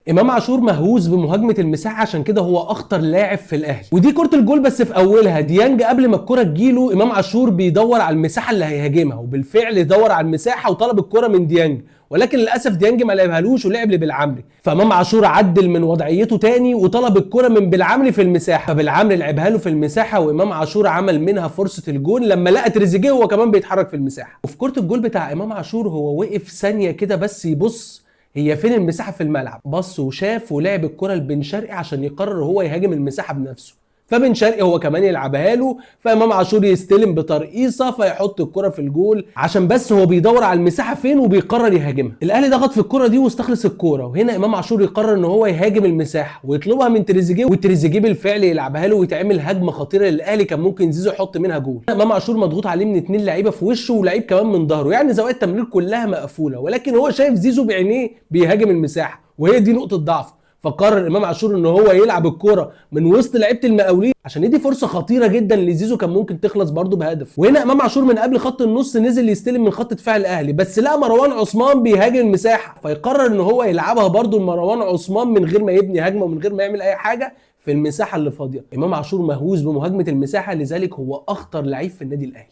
امام عاشور مهووس بمهاجمه المساحه، عشان كده هو اخطر لاعب في الاهلي. ودي كره الجول بس في اولها ديانج قبل ما الكره تجيله امام عاشور بيدور على المساحه اللي هيهاجمها، وبالفعل دور على المساحه وطلب الكره من ديانج، ولكن للاسف ديانج ما لعبهالوش ولعب لبالعمري. فامام عاشور عدل من وضعيته تاني وطلب الكره من بالعمري في المساحه، فبالعمري لعبها له في المساحه وامام عاشور عمل منها فرصه الجول لما لقى تريزيجيه هو كمان بيتحرك في المساحه. وفي كره الجول بتاع امام عاشور هو وقف ثانيه كده بس يبص هي فين المساحه في الملعب، بص وشاف ولعب الكره لبن شرقي عشان يقرر هو يهاجم المساحه بنفسه، فبن شرقي هو كمان يلعبها له، فامام عاشور يستلم بترقيصه فيحط الكره في الجول، عشان بس هو بيدور على المساحه فين وبيقرر يهاجمها. الاهلي ضغط في الكره دي واستخلص الكره، وهنا امام عاشور يقرر ان هو يهاجم المساحه ويطلبها من تريزيجيه، وتريزيجيه بالفعل يلعبها له ويتعمل هجمه خطيره للاهلي كان ممكن زيزو يحط منها جول. امام عاشور مضغوط عليه من 2 لعيبه في وشه ولعيب كمان من ظهره، يعني زوايا التمرير كلها مقفوله، ولكن هو شايف زيزو بعينيه بيهاجم المساحه وهي دي نقطه ضعفه. فقرر امام عاشور ان هو يلعب الكوره من وسط لعيبه المقاولين عشان يدي فرصه خطيره جدا لزيزو كان ممكن تخلص برده بهدف. وهنا امام عاشور من قبل خط النص نزل يستلم من خط دفاع الاهلي، بس لقى مروان عثمان بيهاجم المساحه، فيقرر ان هو يلعبها برده لمروان عثمان من غير ما يبني هجمه ومن غير ما يعمل اي حاجه في المساحه اللي فاضيه. امام عاشور مهووس بمهاجمه المساحه، لذلك هو اخطر لعيب في النادي الاهلي.